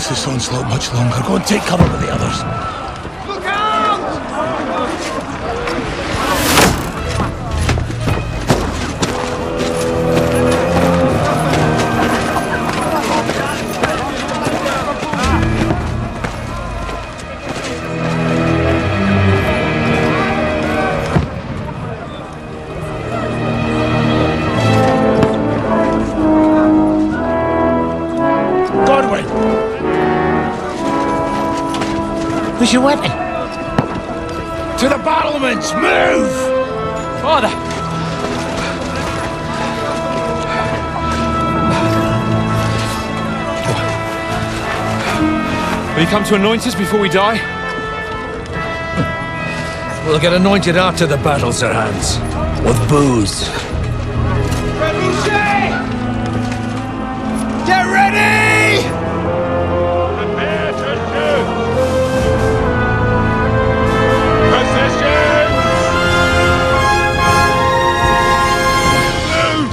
last this onslaught much longer. Go and take cover with the others. Look out! Where's your weapon? To the battlements! Move! Father! Will you come to anoint us before we die? We'll get anointed after the battles are hands. With booze. Get ready! Prepare to shoot! Positions! Move!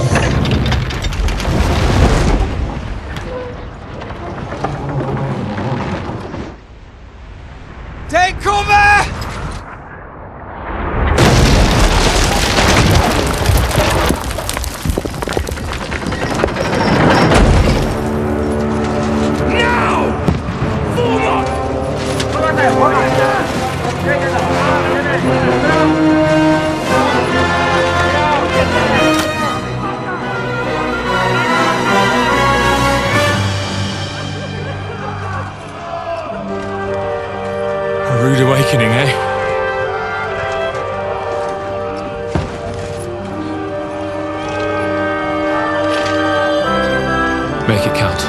Take cover! A rude awakening, eh? Make it count.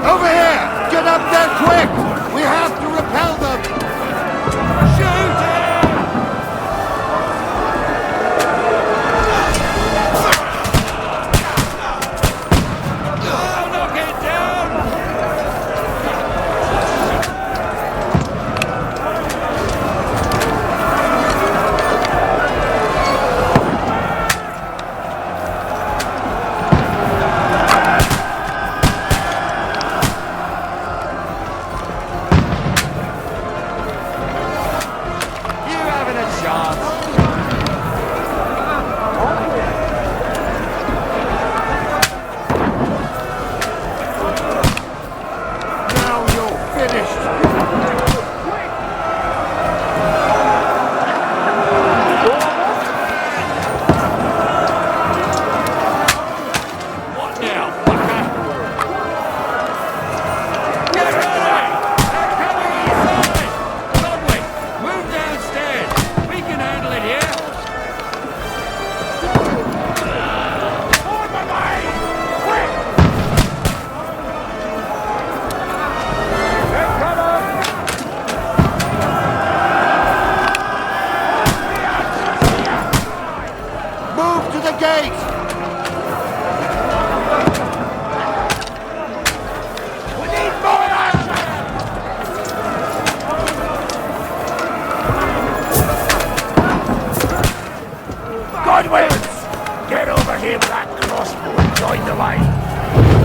Over here! Get up there quick! We have to repel them! Shoot him! Knock it down! Get over here with that crossbow and join the line!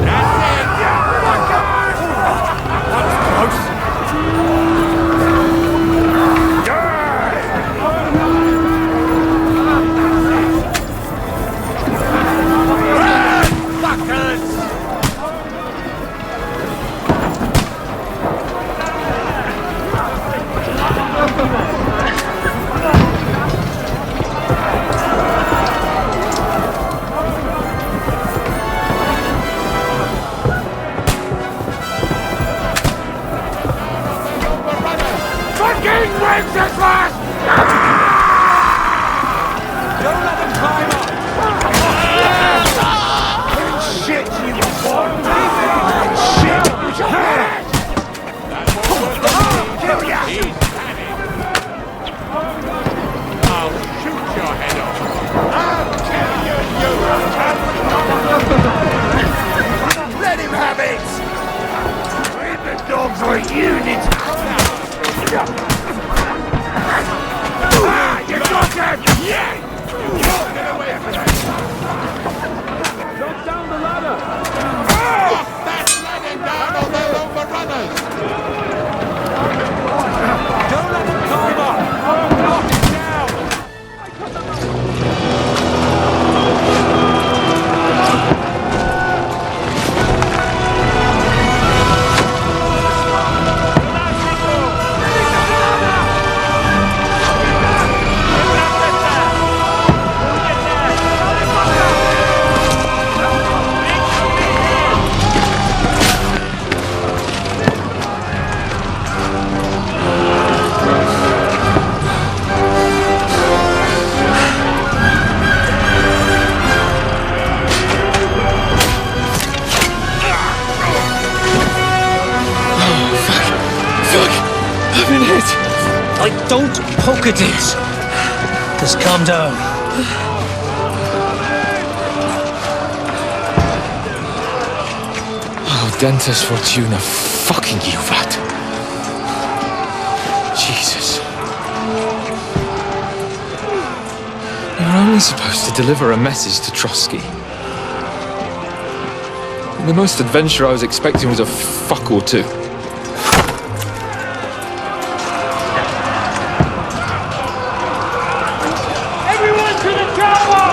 That's it! don't poke at it. Just calm down. Oh, Dentes Fortuna, fucking you, that. Jesus. You're only supposed to deliver a message to Trotsky. The most adventure I was expecting was a fuck or two. Everyone to the chopper!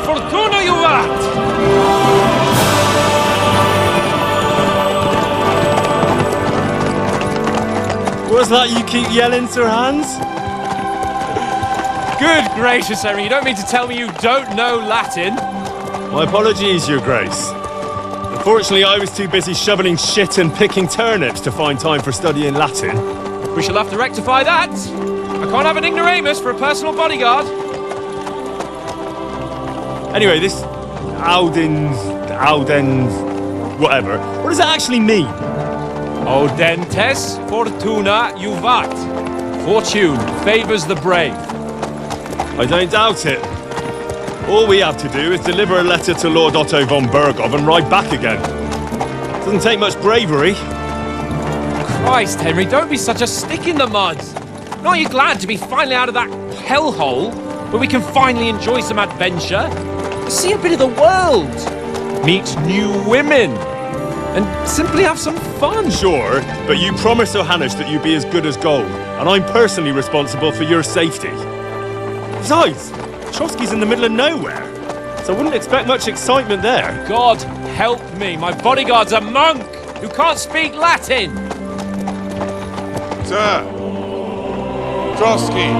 Fortuna, you art! What's that you keep yelling, Sir Hans? Good gracious, Henry, you don't mean to tell me you don't know Latin? My apologies, Your Grace. Unfortunately, I was too busy shoveling shit and picking turnips to find time for studying Latin. We shall have to rectify that. I can't have an ignoramus for a personal bodyguard. Anyway, this Audens, whatever. What does it actually mean? Audentes fortuna juvat. Fortune favors the brave. I don't doubt it. All we have to do is deliver a letter to Lord Otto von Berghoff and ride back again. Doesn't take much bravery. Christ, Henry, don't be such a stick in the mud. Aren't you glad to be finally out of that hellhole where we can finally enjoy some adventure? See a bit of the world, meet new women, and simply have some fun. Sure, but you promised Johannes that you'd be as good as gold, and I'm personally responsible for your safety. Besides, Trotsky's in the middle of nowhere, so I wouldn't expect much excitement there. God help me, my bodyguard's a monk who can't speak Latin. Sir! Trotsky!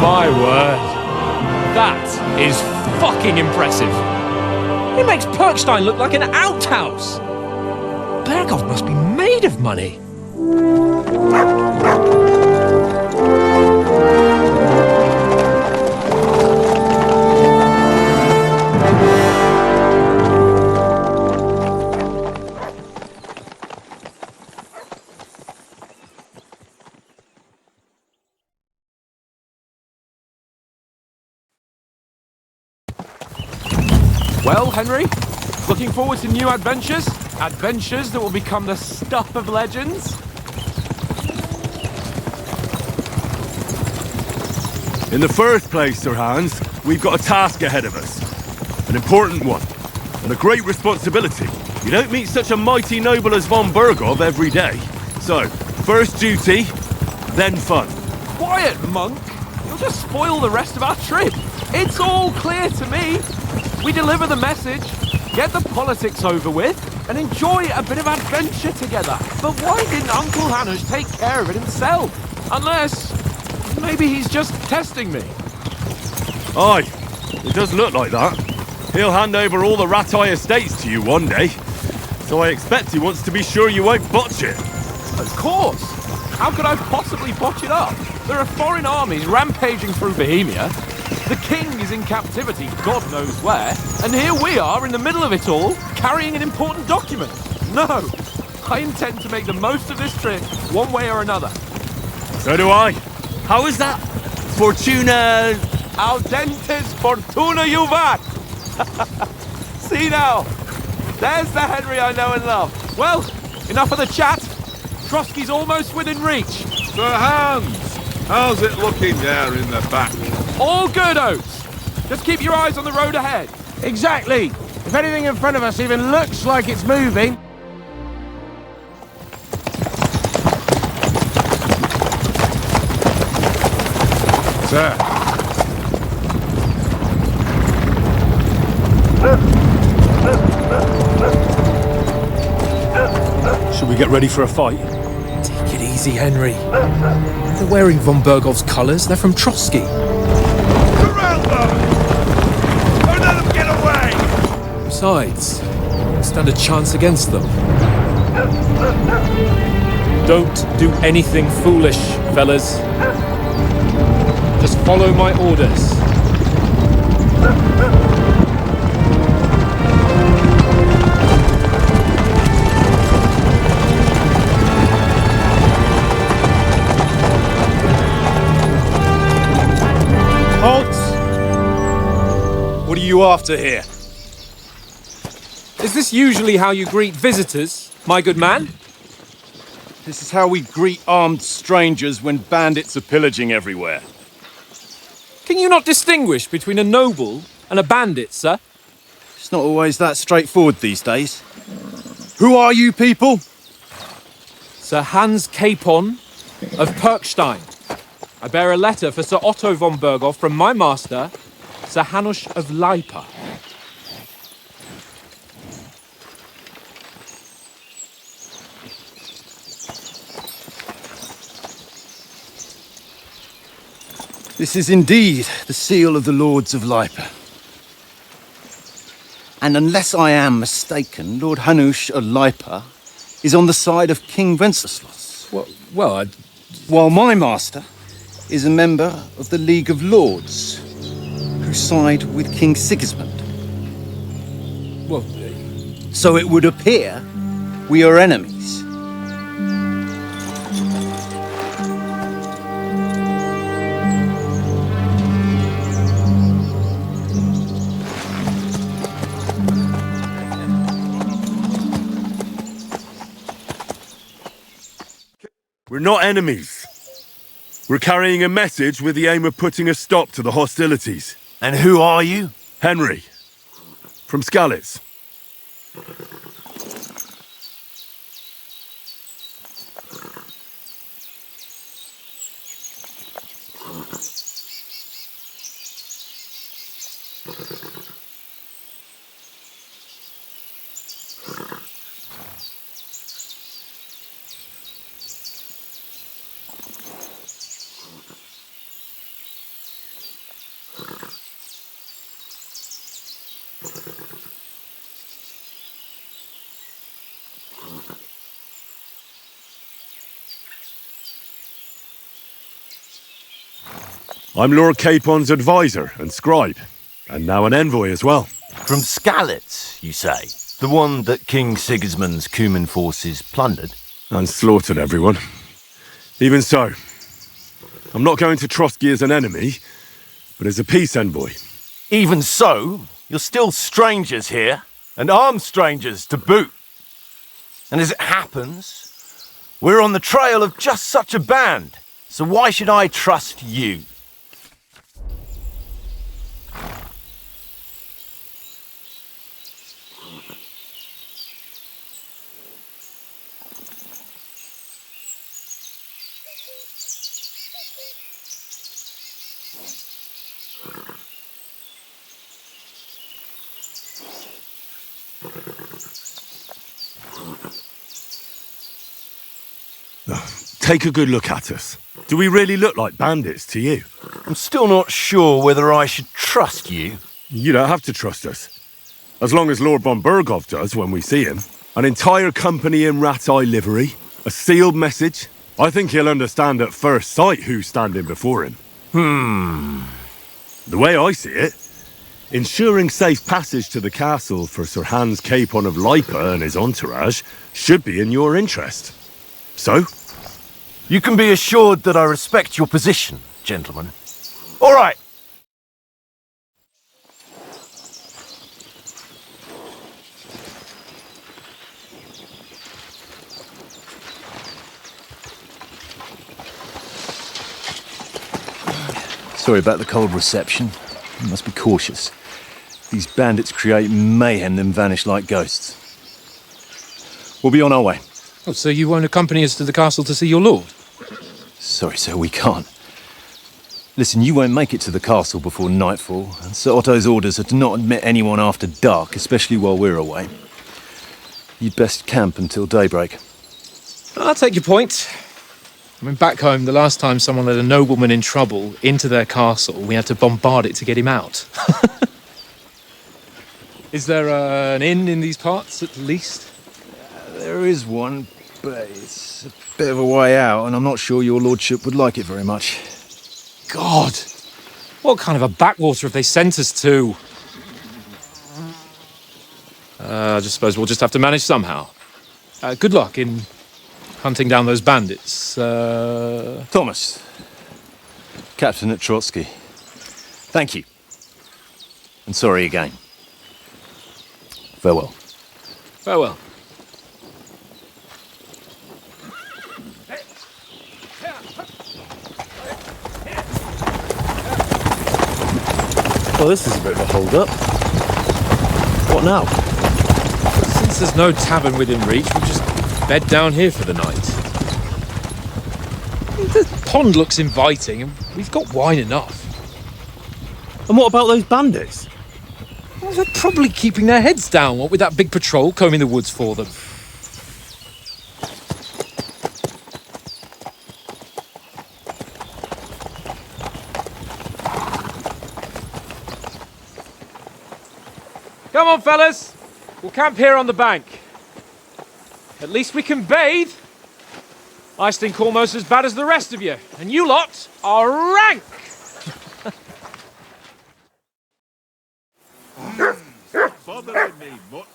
My word, that is fucking impressive. It makes Perkstein look like an outhouse. Berghoff must be made of money. Well, Henry, looking forward to new adventures? Adventures that will become the stuff of legends? In the first place, Sir Hans, we've got a task ahead of us. An important one. And a great responsibility. You don't meet such a mighty noble as von Berghoff every day. So, first duty, then fun. Quiet, monk! You'll just spoil the rest of our trip. It's all clear to me. We deliver the message, get the politics over with, and enjoy a bit of adventure together. But why didn't Uncle Hanush take care of it himself? Unless, maybe he's just testing me. Aye, It does look like that. He'll hand over all the Ratai estates to you one day. So I expect he wants to be sure you won't botch it. Of course! How could I possibly botch it up? There are foreign armies rampaging through Bohemia. The king is in captivity, God knows where, and here we are in the middle of it all, carrying an important document. No! I intend to make the most of this trip, one way or another. So do I. How is that? Fortuna... Audentes fortuna juvat! See now, there's the Henry I know and love. Well, enough of the chat. Trotsky's almost within reach. Sir Hans, how's it looking there in the back? All good, Oates. Just keep your eyes on the road ahead. Exactly. If anything in front of us even looks like it's moving... Sir. Should we get ready for a fight? Take it easy, Henry. They're wearing von Bergov's colours. They're from Trotsky. Surround them! Don't let them get away! Besides, we stand a chance against them. Don't do anything foolish, fellas. Just follow my orders. Halt! What are you after here? Is this usually how you greet visitors, my good man? This is how we greet armed strangers when bandits are pillaging everywhere. Can you not distinguish between a noble and a bandit, sir? It's not always that straightforward these days. Who are you people? Sir Hans Capon of Perkstein. I bear a letter for Sir Otto von Berghoff from my master, Sir Hanush of Lipa. This is indeed the seal of the Lords of Lipa. And unless I am mistaken, Lord Hanush of Lipa is on the side of King Wenceslas. While my master is a member of the League of Lords, who side with King Sigismund. So it would appear we are enemies. We're not enemies. We're carrying a message with the aim of putting a stop to the hostilities. And who are you? Henry. From Skalitz. I'm Lord Capon's advisor and scribe, and now an envoy as well. From Skalitz, you say? The one that King Sigismund's Cuman forces plundered? And slaughtered everyone. Even so, I'm not going to Trotsky as an enemy, but as a peace envoy. Even so, you're still strangers here, and armed strangers to boot. And as it happens, we're on the trail of just such a band, so why should I trust you? Take a good look at us. Do we really look like bandits to you? I'm still not sure whether I should trust you. You don't have to trust us. As long as Lord von Burgov does when we see him. An entire company in rat-eye livery, a sealed message. I think he'll understand at first sight who's standing before him. The way I see it, ensuring safe passage to the castle for Sir Hans Capon of Lipa and his entourage should be in your interest. So? You can be assured that I respect your position, gentlemen. All right. Sorry about the cold reception. You must be cautious. These bandits create mayhem, then vanish like ghosts. We'll be on our way. Oh, so you won't accompany us to the castle to see your lord? Sorry, sir, we can't. Listen, you won't make it to the castle before nightfall, and Sir Otto's orders are to not admit anyone after dark, especially while we're away. You'd best camp until daybreak. I'll take your point. I mean, back home, the last time someone let a nobleman in trouble into their castle, we had to bombard it to get him out. Is there an inn in these parts, at least? There is one, but it's a bit of a way out, and I'm not sure your lordship would like it very much. God! What kind of a backwater have they sent us to? I just suppose we'll just have to manage somehow. Good luck in hunting down those bandits. Thomas, Captain at Trotsky. Thank you. And sorry again. Farewell. Farewell. Well, this is a bit of a hold-up. What now? Since there's no tavern within reach, we'll just bed down here for the night. The pond looks inviting, and we've got wine enough. And what about those bandits? Well, they're probably keeping their heads down, what with that big patrol combing the woods for them. Come on, fellas. We'll camp here on the bank. At least we can bathe. I stink almost as bad as the rest of you, and you lot are rank! Bothering me much.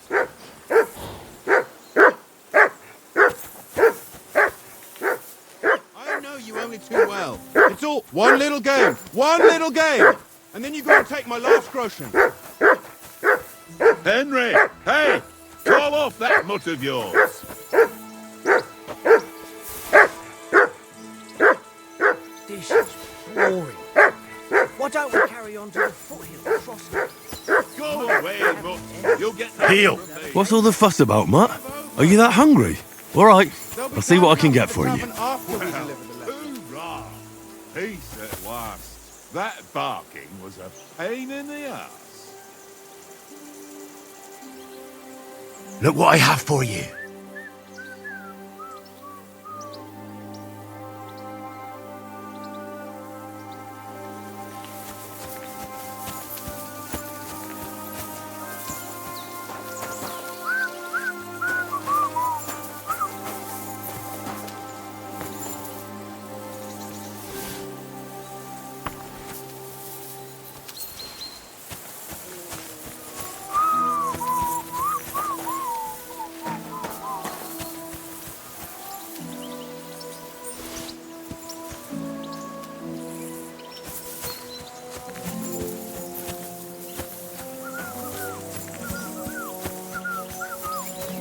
I know you only too well. It's all one little game, and then you go and take my last groschen. Henry, hey! Call off that mutt of yours! This is boring. Why don't we carry on to the foothill crossing? Go away, mutt! You'll get... Heel! What's all the fuss about, Mutt? Are you that hungry? All right, I'll see what I can get for you. Hoorah! Peace at last. That barking was a pain in the ass. Look what I have for you.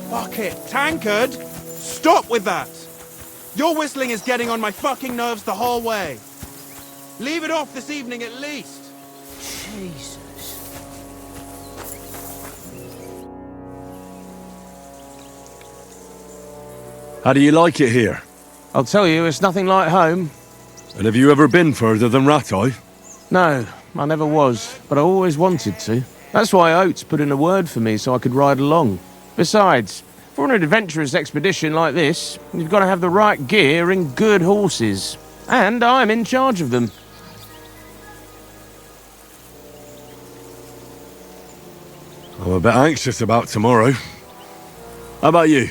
Fuck it, tankard! Stop with that! Your whistling is getting on my fucking nerves the whole way. Leave it off this evening at least. Jesus. How do you like it here? I'll tell you, it's nothing like home. And have you ever been further than Rat-Eye? No, I never was, but I always wanted to. That's why Oates put in a word for me so I could ride along. Besides, for an adventurous expedition like this, you've got to have the right gear and good horses. And I'm in charge of them. a bit anxious about tomorrow. How about you?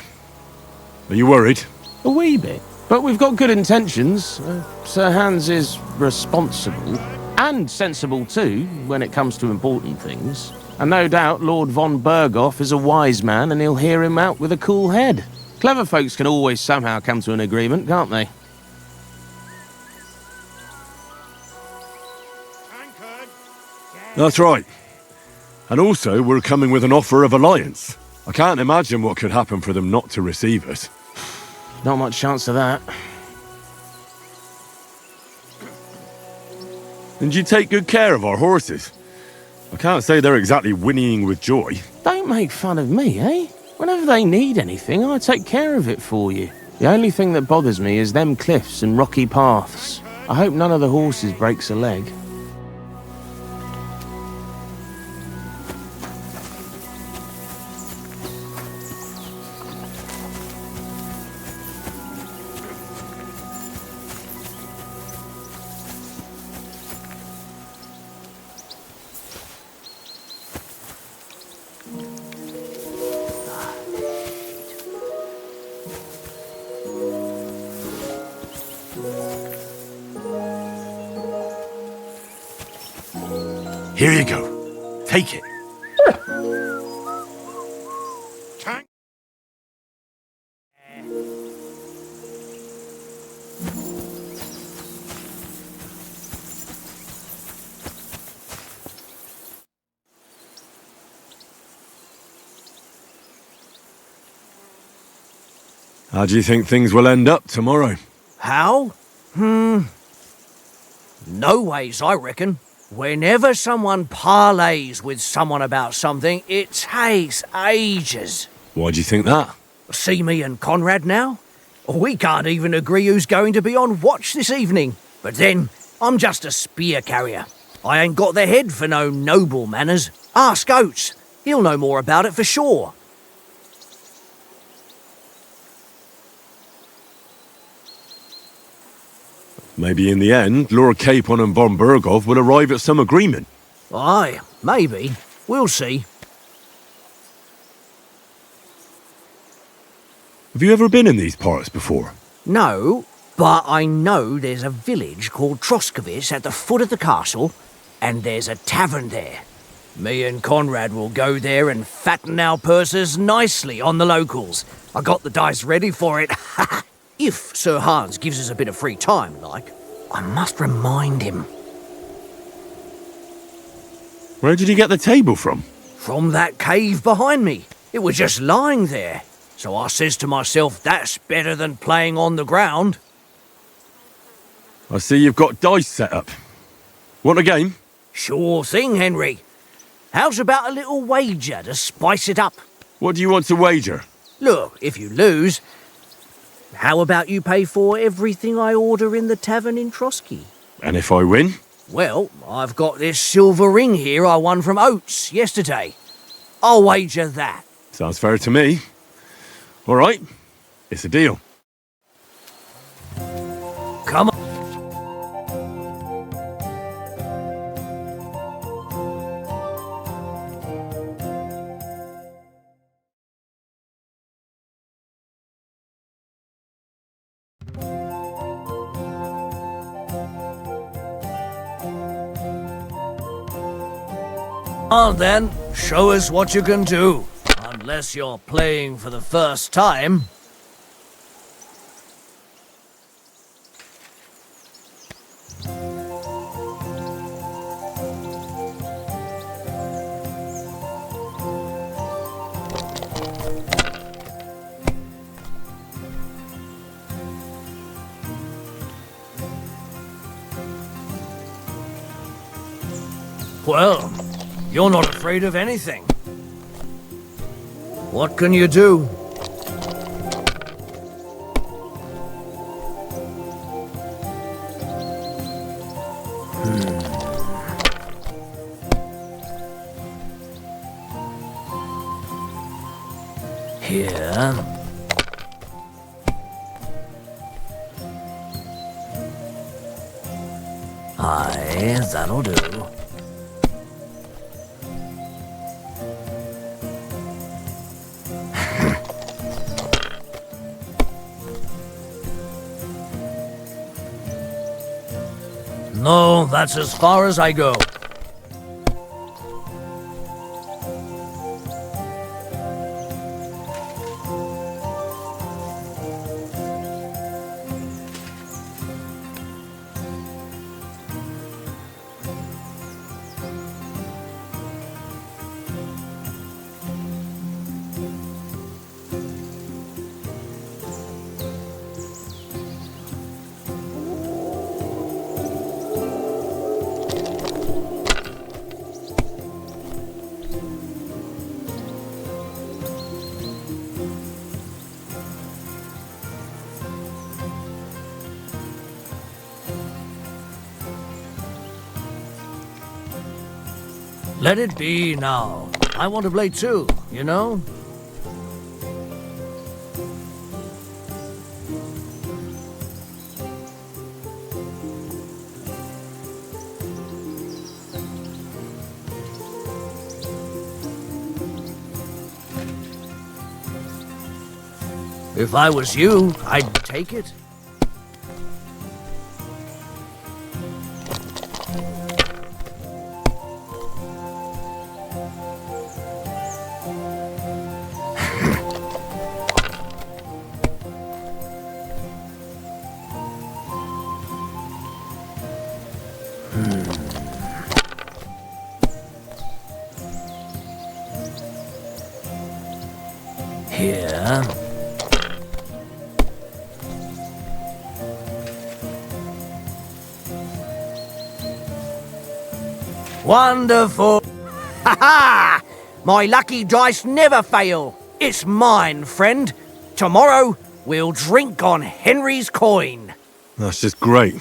Are you worried? A wee bit. But we've got good intentions. Sir Hans is responsible. And sensible too, when it comes to important things. And no doubt Lord von Berghoff is a wise man and he'll hear him out with a cool head. Clever folks can always somehow come to an agreement, can't they? That's right. And also, we're coming with an offer of alliance. I can't imagine what could happen for them not to receive us. Not much chance of that. And you take good care of our horses. I can't say they're exactly whinnying with joy. Don't make fun of me, eh? Whenever they need anything, I take care of it for you. The only thing that bothers me is them cliffs and rocky paths. I hope none of the horses breaks a leg. Here you go. Take it. Tank. How do you think things will end up tomorrow? How? No ways, I reckon. Whenever someone parleys with someone about something, it takes ages. Why do you think that? See me and Conrad now? We can't even agree who's going to be on watch this evening. But then, I'm just a spear carrier. I ain't got the head for no noble manners. Ask Oates. He'll know more about it for sure. Maybe in the end, Lord Capon and von Berghoff will arrive at some agreement. Aye, maybe. We'll see. Have you ever been in these parts before? No, but I know there's a village called Troskowitz at the foot of the castle, and there's a tavern there. Me and Conrad will go there and fatten our purses nicely on the locals. I got the dice ready for it. If Sir Hans gives us a bit of free time, like, I must remind him. Where did you get the table from? From that cave behind me. It was just lying there. So I says to myself, that's better than playing on the ground. I see you've got dice set up. Want a game? Sure thing, Henry. How's about a little wager to spice it up? What do you want to wager? Look, if you lose, how about you pay for everything I order in the tavern in Trotsky? And if I win? Well, I've got this silver ring here I won from Oates yesterday. I'll wager that. Sounds fair to me. All right, it's a deal. Come on. On then, show us what you can do. Unless you're playing for the first time. Well, you're not afraid of anything. What can you do? Here. Aye, that'll do. No, that's as far as I go. Let it be now. I want to play too, you know? If I was you, I'd take it. Here. Wonderful. Ha ha! My lucky dice never fail. It's mine, friend. Tomorrow, we'll drink on Henry's coin. That's just great.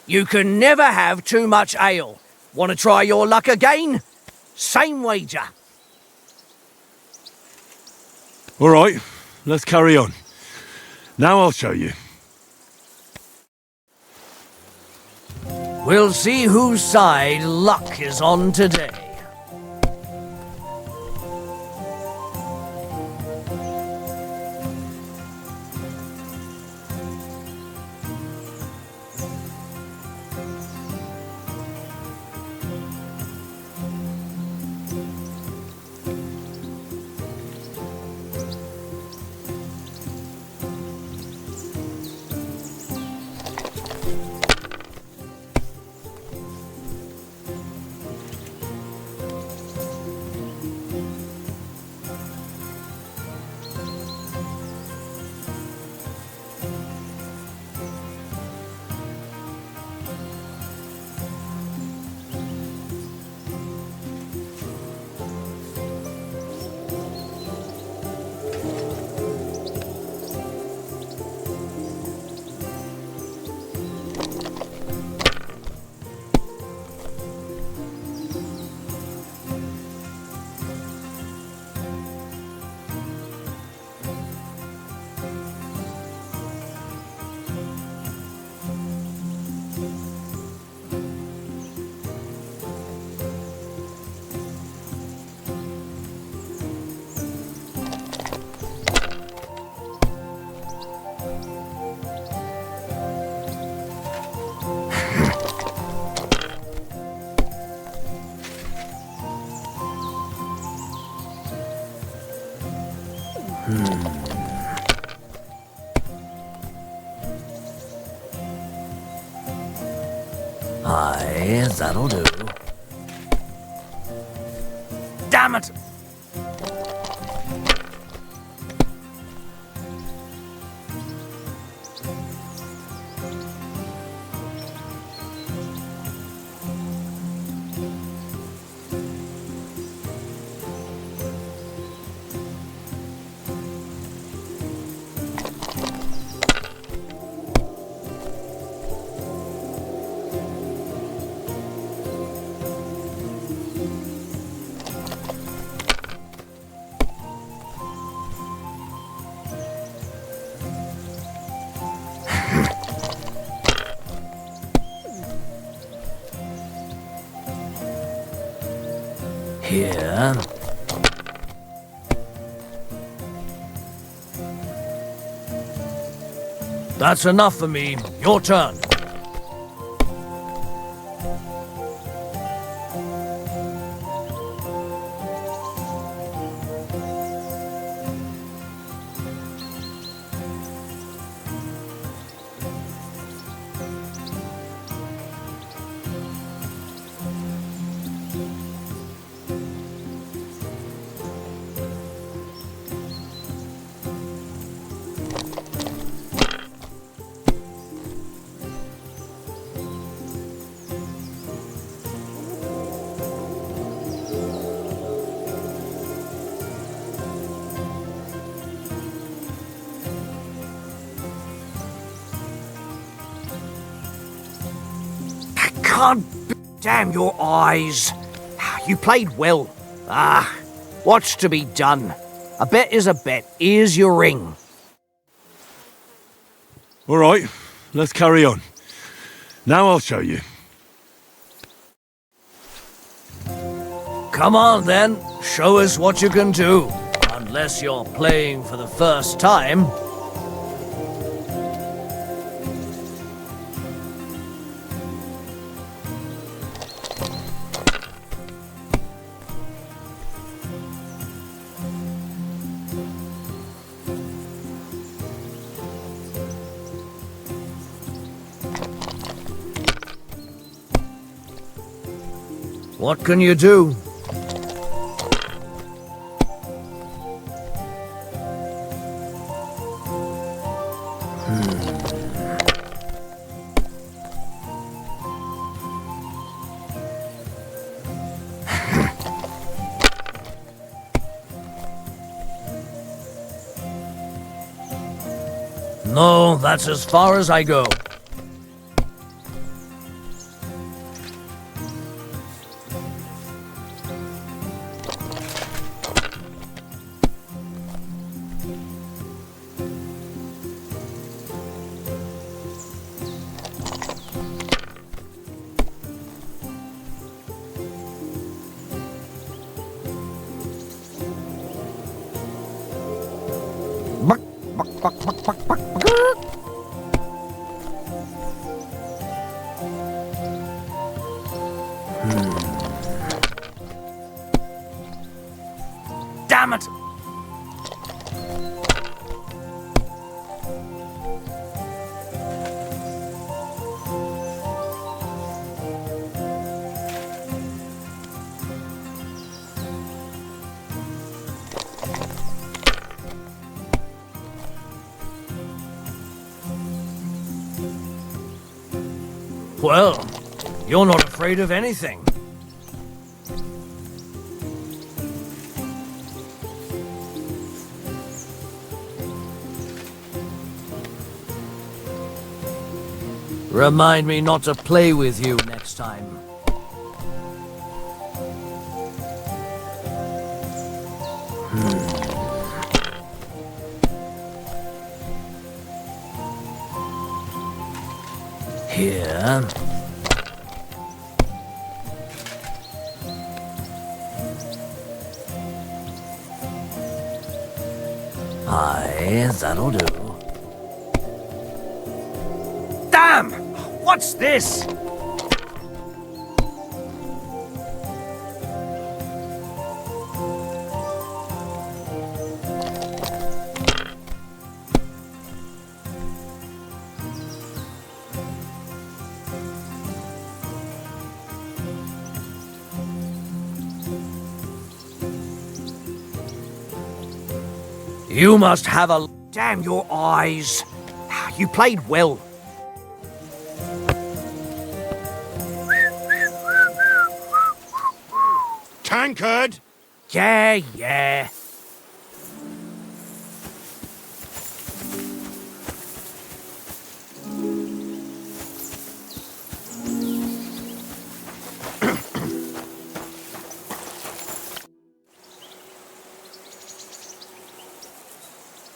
You can never have too much ale. Want to try your luck again? Same wager. All right, let's carry on. Now I'll show you. We'll see whose side luck is on today. Aye, that'll do. Damn it! Here. That's enough for me. Your turn. Can't damn your eyes. You played well. What's to be done? A bet is a bet. Here's your ring. All right, let's carry on. Now I'll show you. Come on then, show us what you can do. Unless you're playing for the first time. What can you do? No, that's as far as I go. Damn it! Well, you're not afraid of anything. Remind me not to play with you next time. Here. Aye, that'll do. Damn! What's this? You must have a... Damn your eyes. You played well. Tankard! Yeah.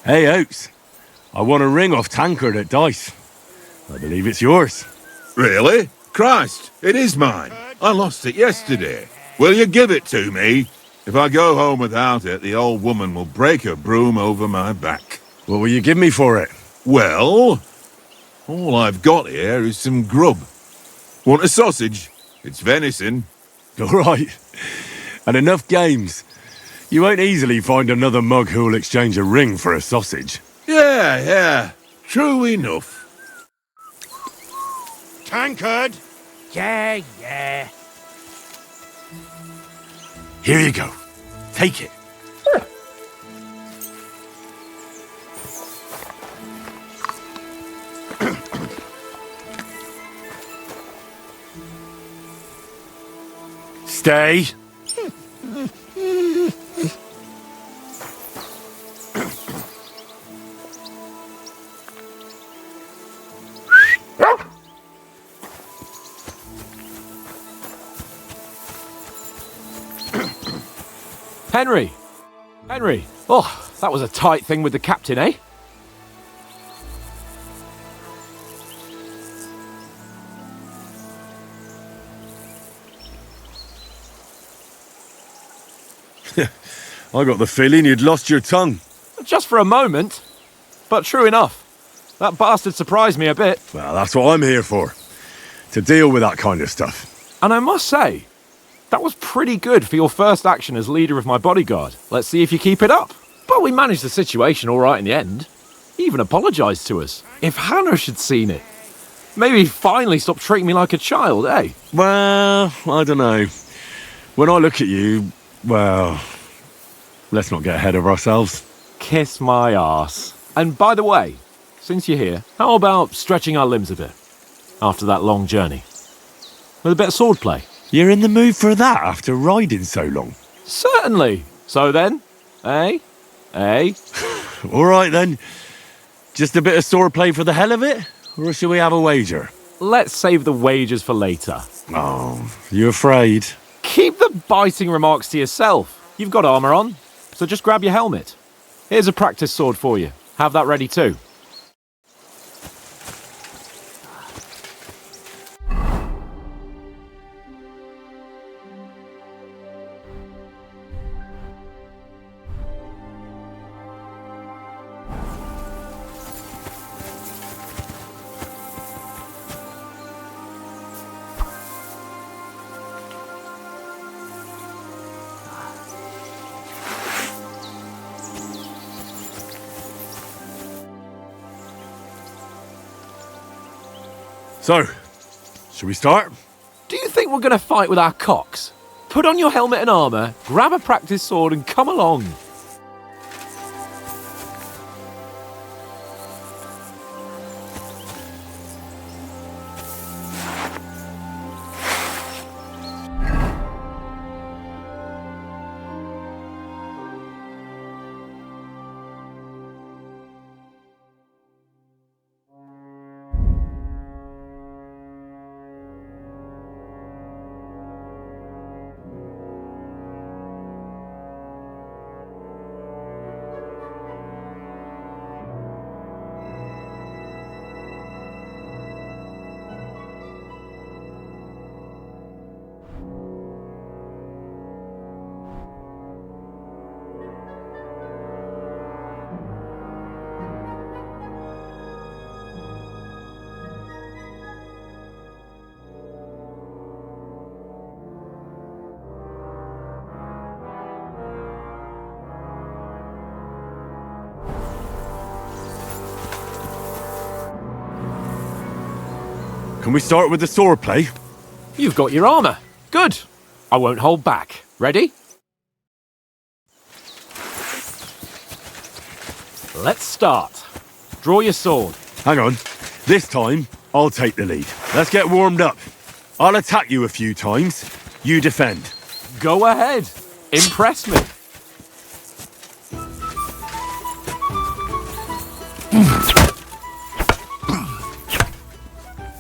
Hey, Oates. I won a ring off Tankard at Dice. I believe it's yours. Really? Christ, it is mine. I lost it yesterday. Will you give it to me? If I go home without it, the old woman will break her broom over my back. What will you give me for it? Well, All I've got here is some grub. Want a sausage? It's venison. All right. And enough games. You won't easily find another mug who'll exchange a ring for a sausage. Yeah. True enough. Tankard! Yeah. Here you go. Take it. Stay. Henry! Henry! Oh, that was a tight thing with the captain, eh? I got the feeling you'd lost your tongue. Just for a moment. But true enough. That bastard surprised me a bit. Well, that's what I'm here for. To deal with that kind of stuff. And I must say, that was pretty good for your first action as leader of my bodyguard. Let's see if you keep it up. But we managed the situation all right in the end. He even apologised to us. If Hannah had seen it, maybe he'd finally stop treating me like a child, eh? Well, I don't know. When I look at you, well, let's not get ahead of ourselves. Kiss my arse. And by the way, since you're here, how about stretching our limbs a bit? After that long journey. With a bit of swordplay. You're in the mood for that after riding so long? Certainly. So then, eh? All right then. Just a bit of swordplay for the hell of it? Or shall we have a wager? Let's save the wagers for later. Oh, you afraid? Keep the biting remarks to yourself. You've got armour on, so just grab your helmet. Here's a practice sword for you. Have that ready too. So, shall we start? Do you think we're going to fight with our cocks? Put on your helmet and armour, grab a practice sword and come along. Can we start with the swordplay? You've got your armour. Good. I won't hold back. Ready? Let's start. Draw your sword. Hang on. This time, I'll take the lead. Let's get warmed up. I'll attack you a few times. You defend. Go ahead. Impress me.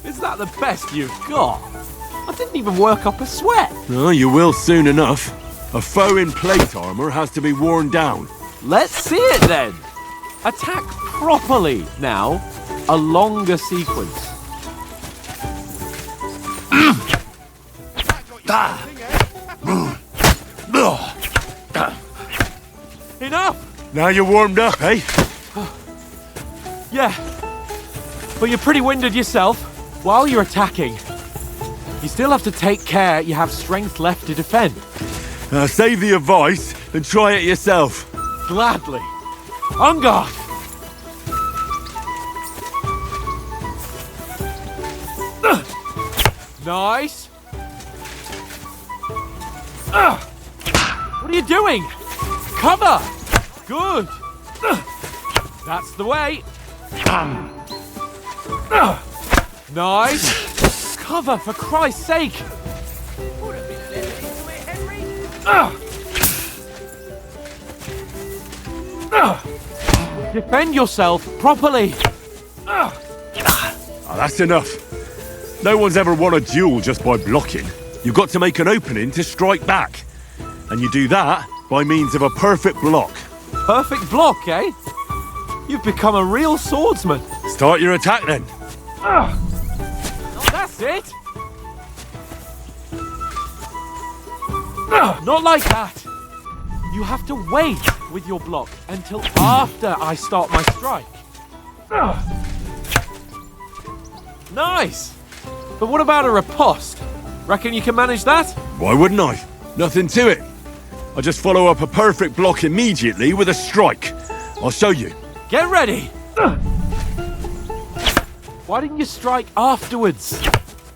Is that the best you've got? I didn't even work up a sweat. Oh, you will soon enough. A foe in plate armour has to be worn down. Let's see it then. Attack properly now. A longer sequence. Enough! Now you're warmed up, eh? Yeah. but you're pretty winded yourself. While you're attacking, you still have to take care you have strength left to defend. Save the advice and try it yourself. Gladly. On guard. Nice. What are you doing? Cover! Good. That's the way. Nice. Cover, for Christ's sake. Defend yourself properly. That's enough. No one's ever won a duel just by blocking. You've got to make an opening to strike back. And you do that by means of a perfect block. Perfect block, eh? You've become a real swordsman. Start your attack then. That's it. Not like that. You have to wait with your block until after I start my strike. Nice. But what about a riposte? Reckon you can manage that? Why wouldn't I? Nothing to it. I just follow up a perfect block immediately with a strike. I'll show you. Get ready. Why didn't you strike afterwards?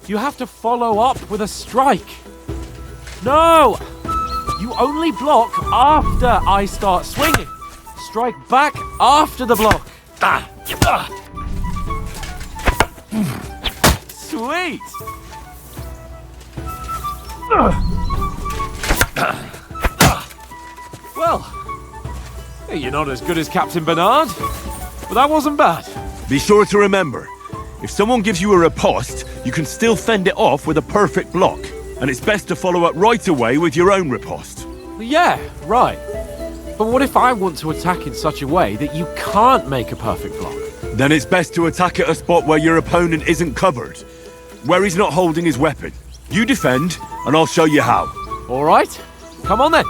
You have to follow up with a strike. No! You only block after I start swinging. Strike back after the block. Sweet! Well, you're not as good as Captain Bernard, but that wasn't bad. Be sure to remember, if someone gives you a riposte, you can still fend it off with a perfect block. And it's best to follow up right away with your own riposte. Yeah, right. But what if I want to attack in such a way that you can't make a perfect block? Then it's best to attack at a spot where your opponent isn't covered, where he's not holding his weapon. You defend, and I'll show you how. All right, come on then.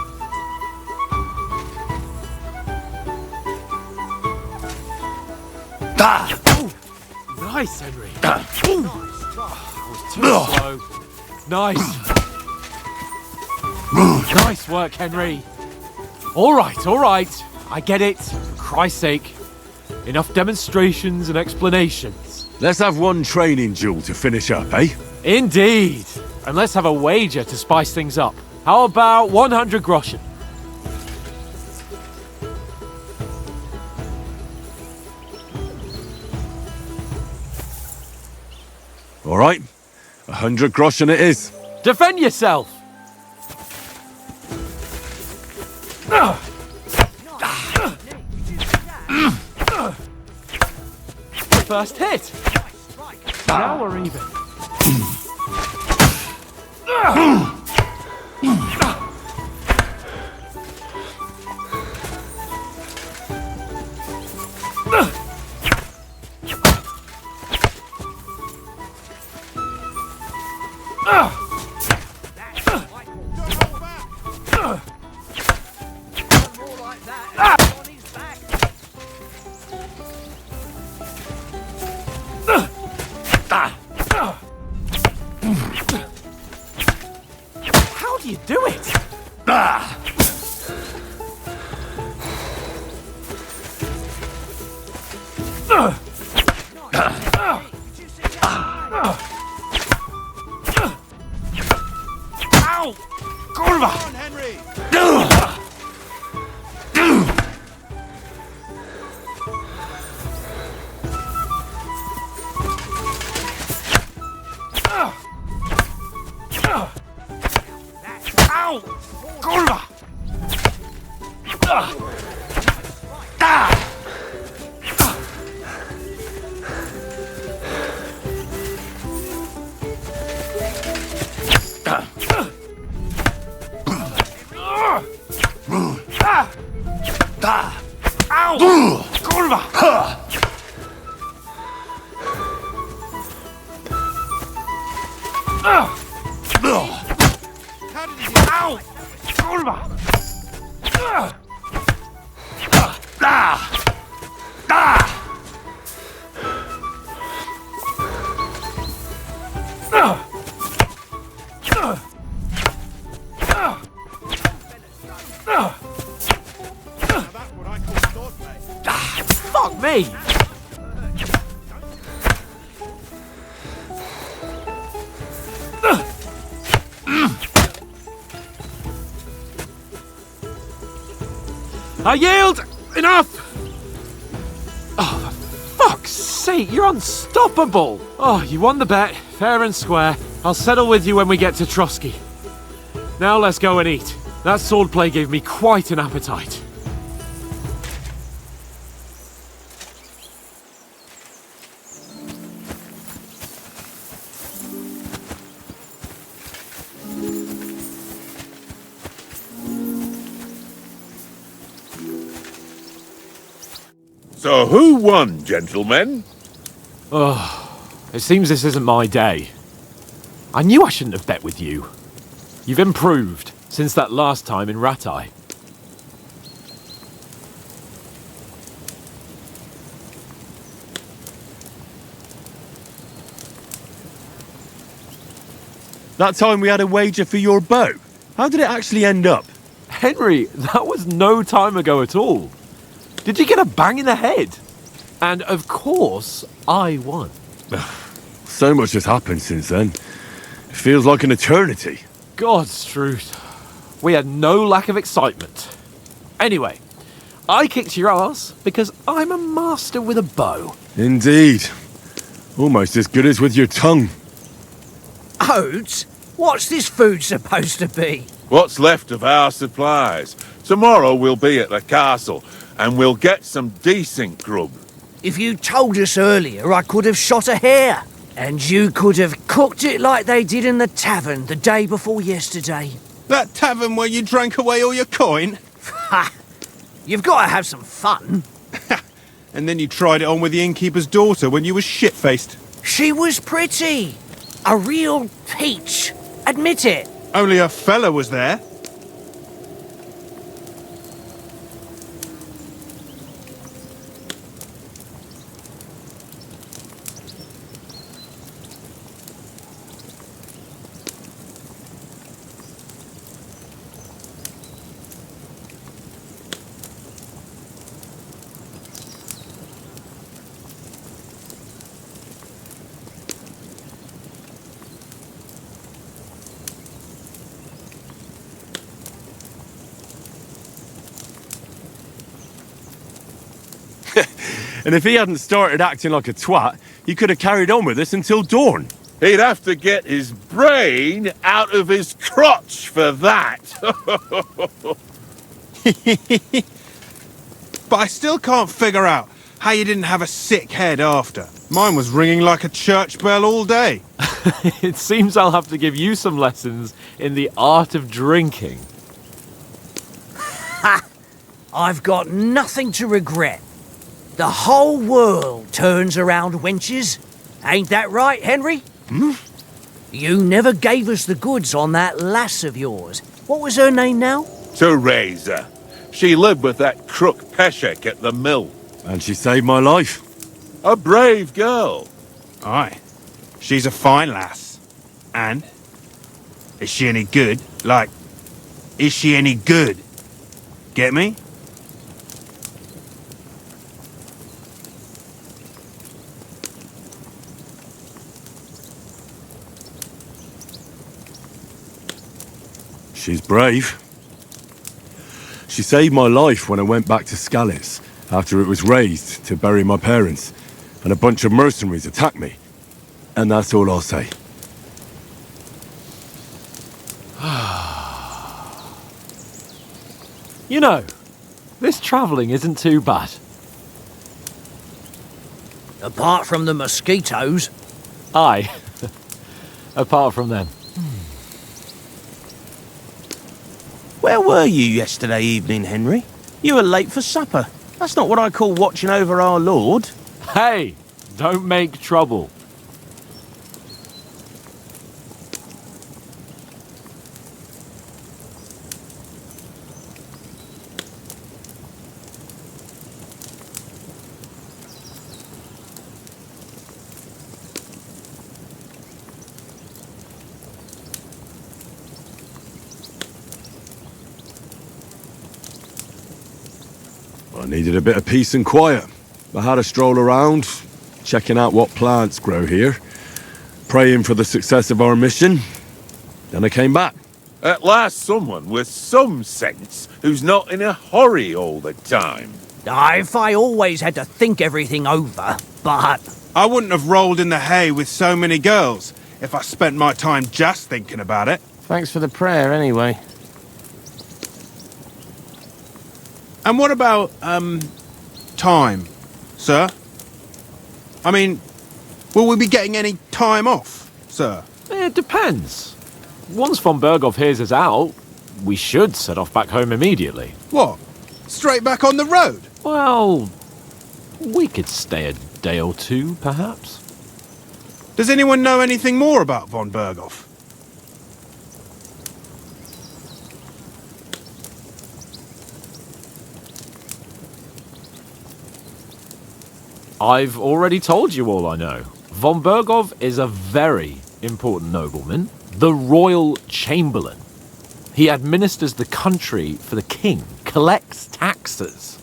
Ooh, nice, Henry. Ooh. I was too slow. Nice. Nice work, Henry. All right. I get it. For Christ's sake. Enough demonstrations and explanations. Let's have one training duel to finish up, eh? Indeed. And let's have a wager to spice things up. How about 100 groschen? All right. 100 groschen it is. Defend yourself! First hit! Now we're even. How do you do it? Ow! Kurwa! Come on, Henry! Ow! Kurwa! Ow! Kurwa! How did he do that? Ow! Kurwa! me! I yield! Enough! Oh, for fuck's sake, you're unstoppable! Oh, you won the bet, fair and square. I'll settle with you when we get to Trotsky. Now let's go and eat. That swordplay gave me quite an appetite. So who won, gentlemen? It seems this isn't my day. I knew I shouldn't have bet with you. You've improved since that last time in Ratai. That time we had a wager for your bow. How did it actually end up? Henry, that was no time ago at all. Did you get a bang in the head? And of course, I won. So much has happened since then. It feels like an eternity. God's truth. We had no lack of excitement. Anyway, I kicked your ass because I'm a master with a bow. Indeed. Almost as good as with your tongue. Oates, what's this food supposed to be? What's left of our supplies? Tomorrow we'll be at the castle, and we'll get some decent grub. If you told us earlier, I could have shot a hare. And you could have cooked it like they did in the tavern the day before yesterday. That tavern where you drank away all your coin? Ha! You've got to have some fun. And then you tried it on with the innkeeper's daughter when you were shit-faced. She was pretty. A real peach. Admit it. Only a fella was there. And if he hadn't started acting like a twat, he could have carried on with us until dawn. He'd have to get his brain out of his crotch for that. But I still can't figure out how you didn't have a sick head after. Mine was ringing like a church bell all day. It seems I'll have to give you some lessons in the art of drinking. Ha! I've got nothing to regret. The whole world turns around wenches. Ain't that right, Henry? You never gave us the goods on that lass of yours. What was her name now? Teresa. She lived with that crook Peshek at the mill. And she saved my life. A brave girl. Aye. She's a fine lass. And? Is she any good? Like, is she any good? Get me? She's brave. She saved my life when I went back to Skalitz after it was razed to bury my parents, and a bunch of mercenaries attacked me. And that's all I'll say. You know, this travelling isn't too bad. Apart from the mosquitoes. Aye. Apart from them. Where were you yesterday evening, Henry? You were late for supper. That's not what I call watching over our Lord. Hey, don't make trouble. I needed a bit of peace and quiet. I had a stroll around, checking out what plants grow here, praying for the success of our mission. Then I came back. At last, someone with some sense who's not in a hurry all the time. If I always had to think everything over, but... I wouldn't have rolled in the hay with so many girls if I spent my time just thinking about it. Thanks for the prayer, anyway. And what about, time, sir? I mean, will we be getting any time off, sir? It depends. Once von Berghoff hears us out, we should set off back home immediately. What? Straight back on the road? Well, we could stay a day or two, perhaps. Does anyone know anything more about von Berghoff? I've already told you all I know. Von Berghoff is a very important nobleman, the royal chamberlain. He administers the country for the king, collects taxes.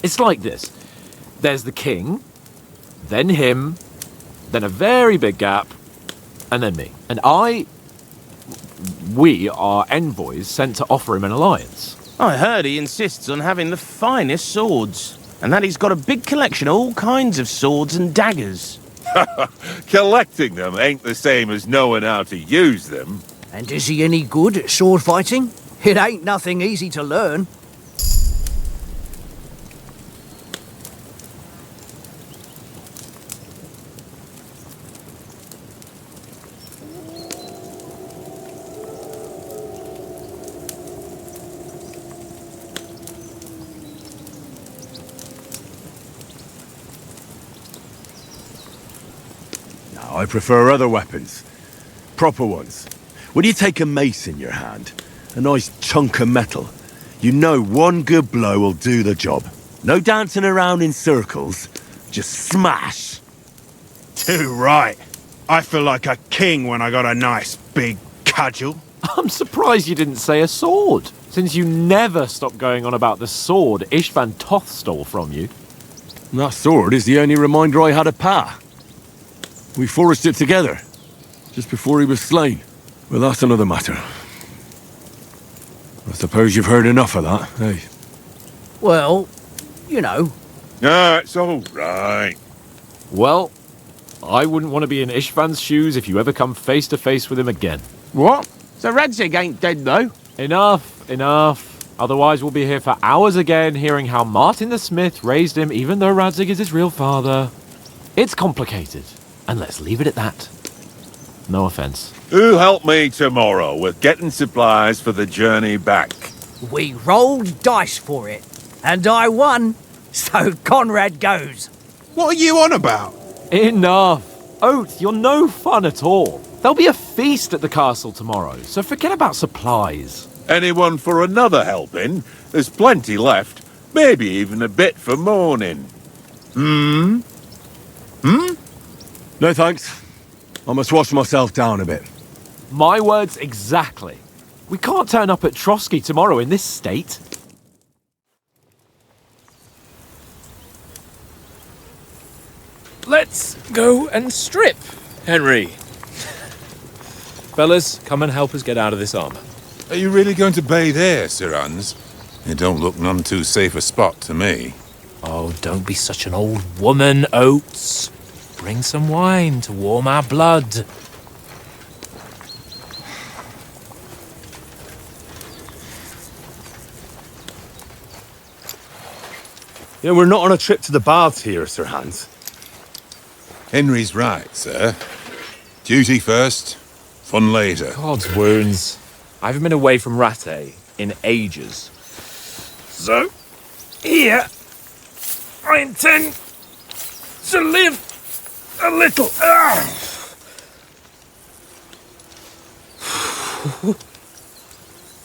It's like this. There's the king, then him, then a very big gap, and then me. And we are envoys sent to offer him an alliance. I heard he insists on having the finest swords, and that he's got a big collection of all kinds of swords and daggers. Collecting them ain't the same as knowing how to use them. And is he any good at sword fighting? It ain't nothing easy to learn. Now, I prefer other weapons. Proper ones. When you take a mace in your hand, a nice chunk of metal, you know one good blow will do the job. No dancing around in circles, just smash. Too right. I feel like a king when I got a nice big cudgel. I'm surprised you didn't say a sword, since you never stop going on about the sword Ishvan Toth stole from you. And that sword is the only reminder I had of Pa. We forged it together, just before he was slain. Well, that's another matter. I suppose you've heard enough of that, eh? Well, you know. No, it's all right. Well, I wouldn't want to be in Ishvan's shoes if you ever come face to face with him again. What? So Radzig ain't dead, though? Enough. Otherwise we'll be here for hours again hearing how Martin the Smith raised him even though Radzig is his real father. It's complicated, and let's leave it at that. No offense. Who'll help me tomorrow with getting supplies for the journey back? We rolled dice for it, and I won, so Conrad goes. What are you on about? Enough. Oath, you're no fun at all. There'll be a feast at the castle tomorrow, so forget about supplies. Anyone for another helping? There's plenty left. Maybe even a bit for morning. No thanks. I must wash myself down a bit. My words exactly. We can't turn up at Trotsky tomorrow in this state. Let's go and strip, Henry. Fellas, come and help us get out of this armor. Are you really going to bathe here, Sir Hans? It don't look none too safe a spot to me. Oh, don't be such an old woman, Oates. Bring some wine to warm our blood. You know, we're not on a trip to the baths here, Sir Hans. Henry's right, sir. Duty first, fun later. God's wounds. I haven't been away from Rattay in ages. So, here, I intend to live a little.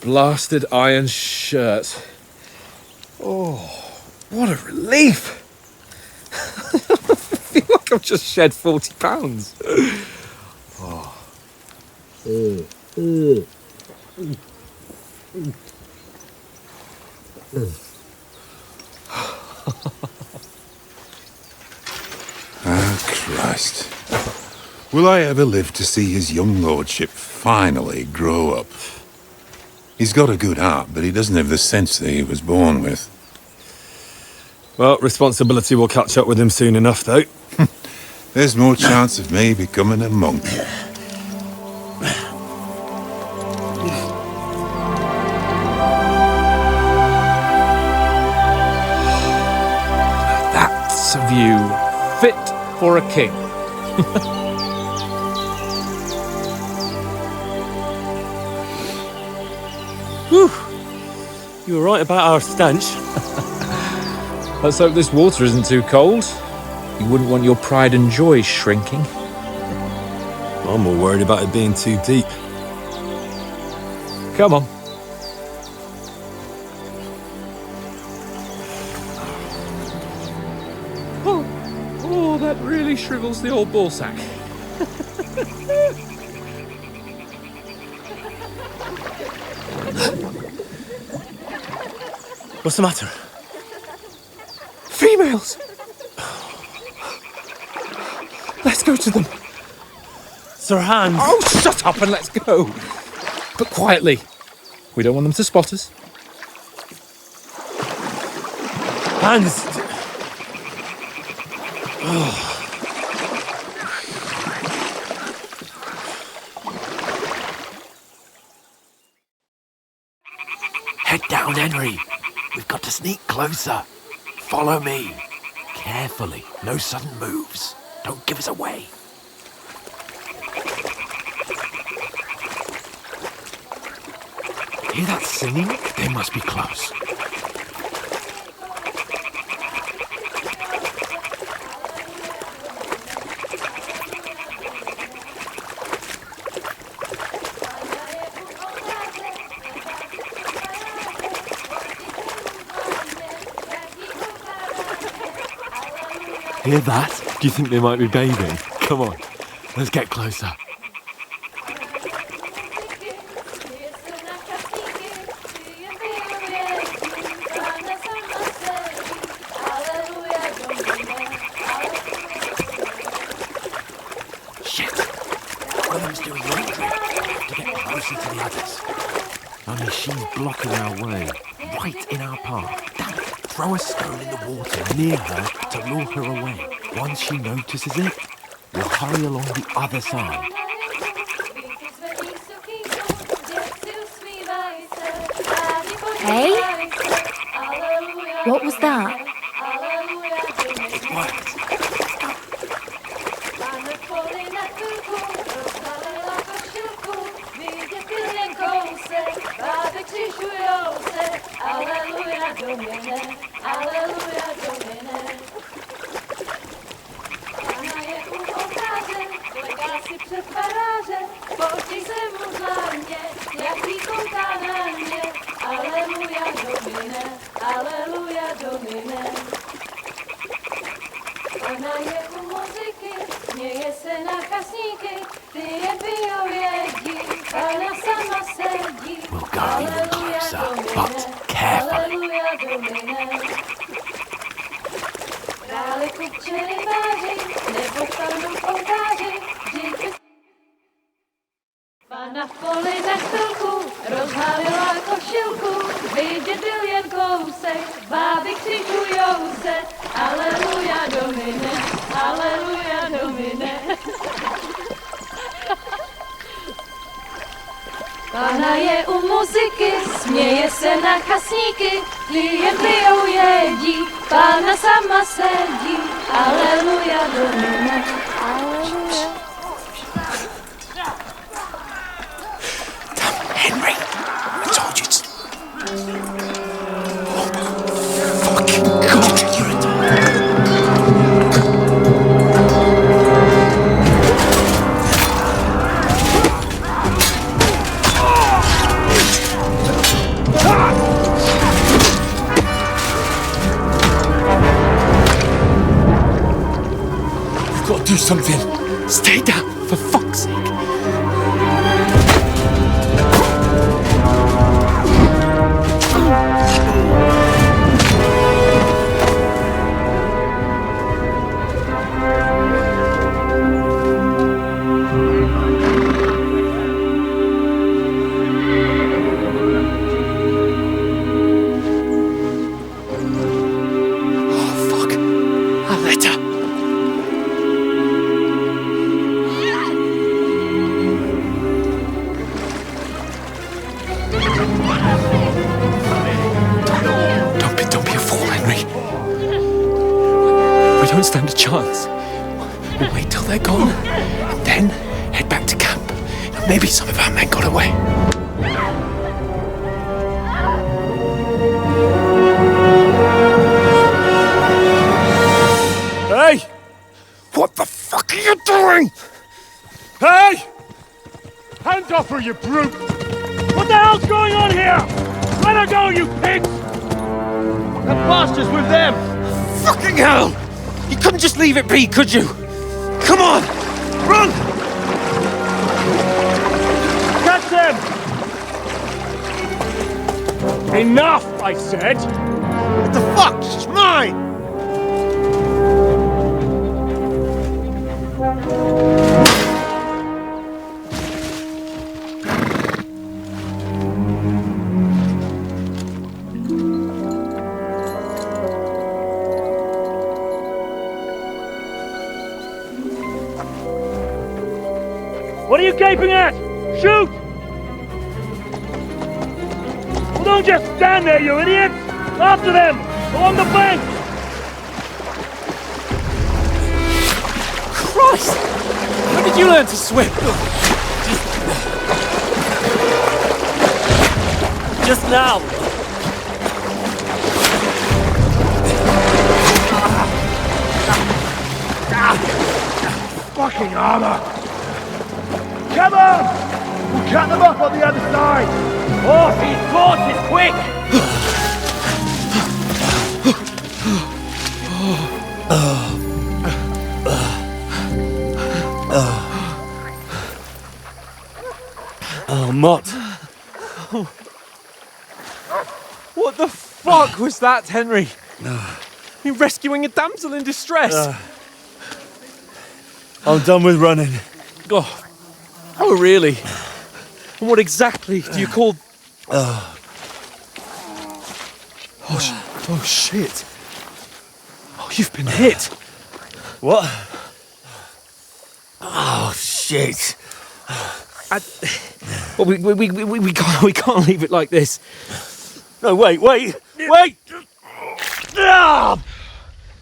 Blasted iron shirt. Oh, what a relief. I feel like I've just shed 40 pounds. Oh. Christ. Will I ever live to see his young lordship finally grow up? He's got a good heart, but he doesn't have the sense that he was born with. Well, responsibility will catch up with him soon enough, though. There's more chance of me becoming a monk. That's a view fit for a king. Whew. You were right about our stench. Let's hope this water isn't too cold. You wouldn't want your pride and joy shrinking. I'm more worried about it being too deep. Come on. Oh, that really shrivels the old ball sack. What's the matter? Females! Let's go to them. Sir Hans! Oh, shut up and let's go. But quietly. We don't want them to spot us. Hans! Head down, Henry. We've got to sneak closer. Follow me. Carefully. No sudden moves. Don't give us away. Hear that singing? They must be close. Hear that? Do you think they might be bathing? Come on, let's get closer. Shit! One of them's doing laundry. To get closer to the others. Only she's blocking our way, right in our path. Damn it! Throw a stone in the water near her to lure her away. Once she notices it, we'll hurry along the other side. Hey? What was that? It worked. We'll go even closer, but carefully. Pana v poli na chvilku rozhalila košilku, vidět byl jen kousek, báby křičujou se, aleluja Domine, aleluja Domine. Pana je u muziky, směje se na chasníky, klienty ją jedí, Pana sama sedí, aleluja Domine, aleluja. Henry, I told you to... Oh, fucking God, you're a dog. We've got to do something. Stay down, for fuck's sake. don't stand a chance. We'll wait till they're gone, and then head back to camp. Maybe some of our men got away. Hey! What the fuck are you doing? Hey! Hands off her, you brute! What the hell's going on here? Let her go, you pigs! The bastards with them! Fucking hell! You couldn't just leave it be, could you? Come on! Run! Catch them! Enough, I said! What the fuck? It's mine! What are you gaping at? Shoot! Well, don't just stand there, you idiots! After them! Along the bank! Christ! When did you learn to swim? Just now! Fucking armor! Come on! We'll cut them off on the other side! Oh, these horses, quick! Oh, Mott. What the fuck was that, Henry? You rescuing a damsel in distress? I'm done with running. Oh, really? And what exactly do you call... Oh, shit. Oh, you've been hit. What? Oh, shit. Well, we can't leave it like this. No, wait! Ah,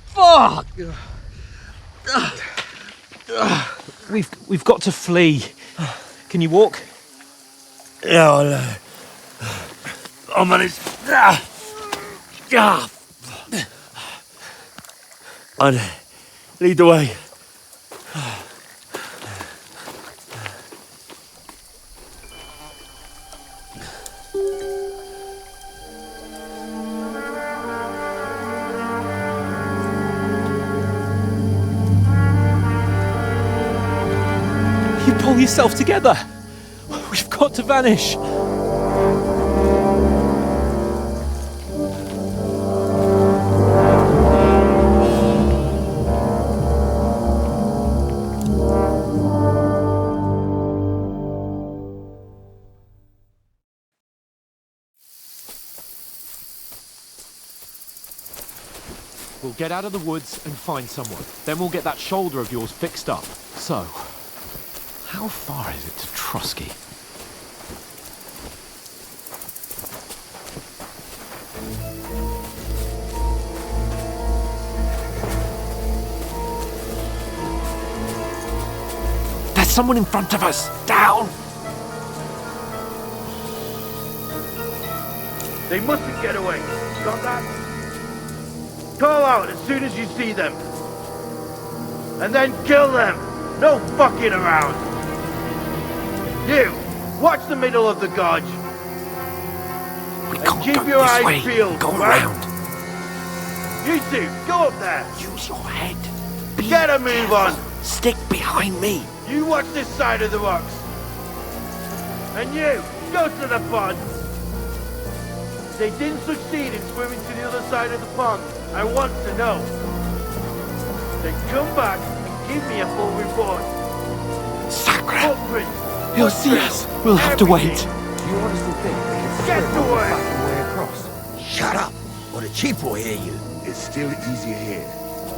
fuck! We've got to flee. Can you walk? Yeah, I'll manage. I'd lead the way. You pull yourself together. We've got to vanish. We'll get out of the woods and find someone. Then we'll get that shoulder of yours fixed up. So, how far is it to Trotsky? There's someone in front of us! Down! They mustn't get away. Got that? Call out as soon as you see them. And then kill them. No fucking around. You, watch the middle of the gorge. We And can't keep go your this eyes way. peeled. Go right? around. You two, go up there. Use your head. Get a move on. Stick behind me. You watch this side of the rocks. And you, go to the pond. If they didn't succeed in swimming to the other side of the pond, I want to know. Then come back and give me a full report. Sacre! Footprints. He'll see us. We'll have to wait. You honestly think they can get away? Way across. Shut up, or the chief will hear you. It's still easier here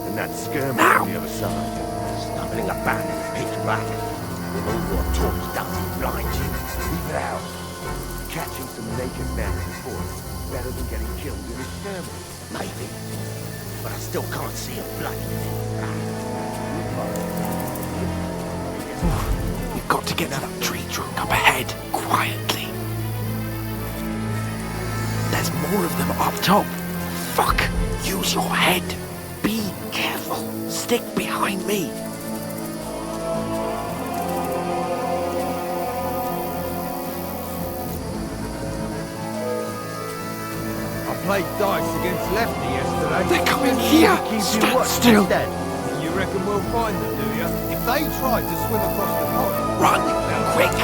than that skirmish Now. on the other side. Stumbling about in the pitch black. With all your talk doesn't blind you. Leave it out. Catching some naked men before better than getting killed in a skirmish. Maybe. But I still can't see a bloody thing. You've got to get to that tree trunk up ahead, quietly. There's more of them up top. Fuck! Use your head. Be careful. Stick behind me. I played dice against Lefty yesterday. They're coming here! Stand still! You reckon we'll find them, do you? If they tried to swim across the pond... Run! Quick!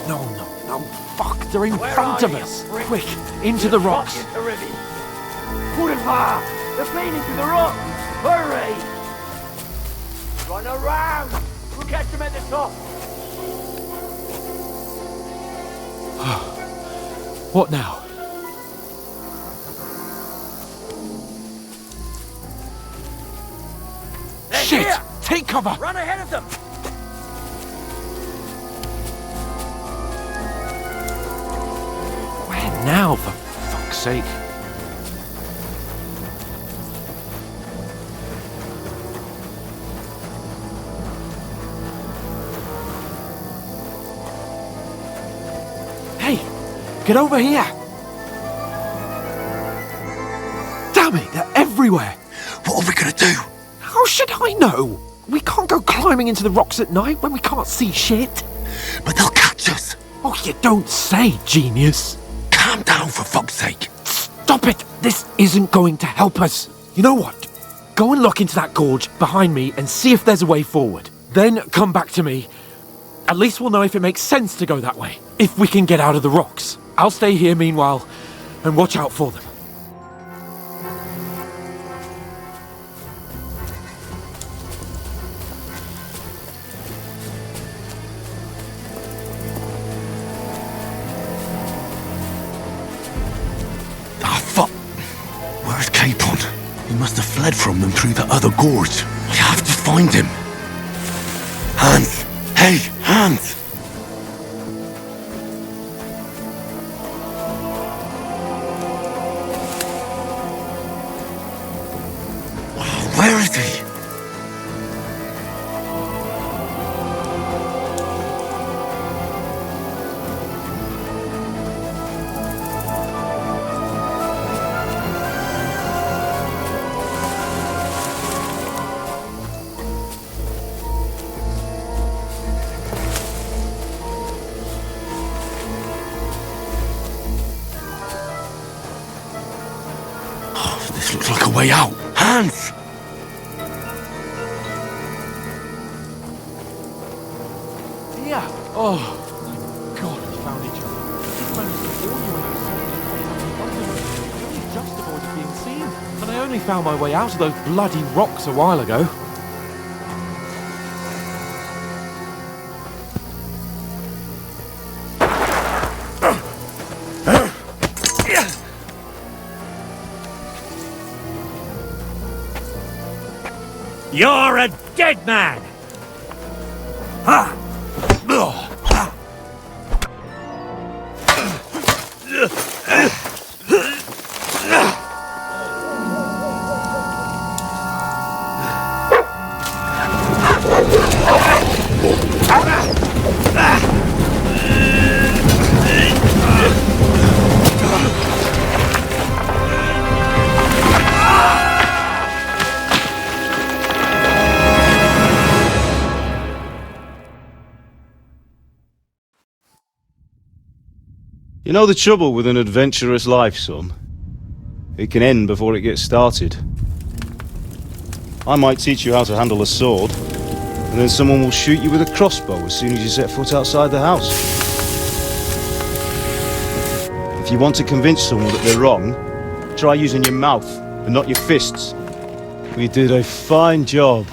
No, fuck, they're in front of us. Quick, into the rocks. Put it far! They're feeding to the rock! Hurry! Run around! We'll catch them at the top! What now? Shit! Here. Take cover! Run ahead of them! Where now, for fuck's sake? Hey! Get over here! Damn it, they're everywhere! What are we gonna do? How should I know? We can't go climbing into the rocks at night when we can't see shit. But they'll catch us! Oh, you don't say, genius! Calm down, for fuck's sake! Stop it! This isn't going to help us. You know what? Go and look into that gorge behind me and see if there's a way forward. Then come back to me. At least we'll know if it makes sense to go that way. If we can get out of the rocks. I'll stay here meanwhile and watch out for them. Where's Capon? He must have fled from them through the other gorge. I have to find him. Hans! Hey, Hans! Where is he? This looks like a way out. Hans! Yeah. Oh, thank God we found each other. I managed to warn you when I only just avoided being seen. And I only found my way out of those bloody rocks a while ago. You're a dead man! You know the trouble with an adventurous life, son? It can end before it gets started. I might teach you how to handle a sword, and then someone will shoot you with a crossbow as soon as you set foot outside the house. If you want to convince someone that they're wrong, try using your mouth and not your fists. We did a fine job.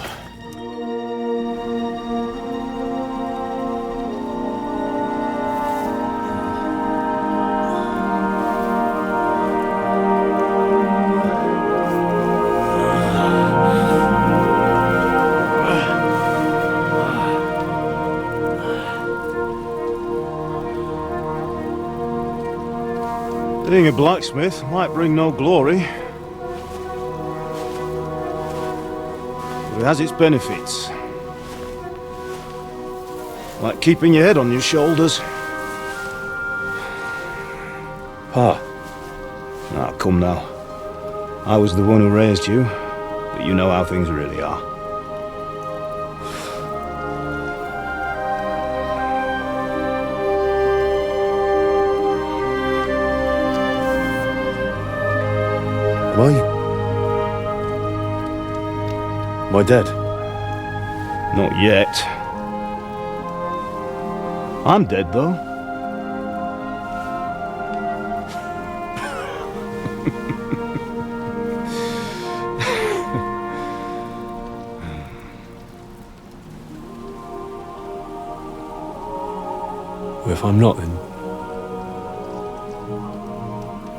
Being a blacksmith might bring no glory, but it has its benefits. Like keeping your head on your shoulders. Pa. Ah, come now. I was the one who raised you, but you know how things really are. Am I dead? Not yet. I'm dead, though. Well, if I'm not,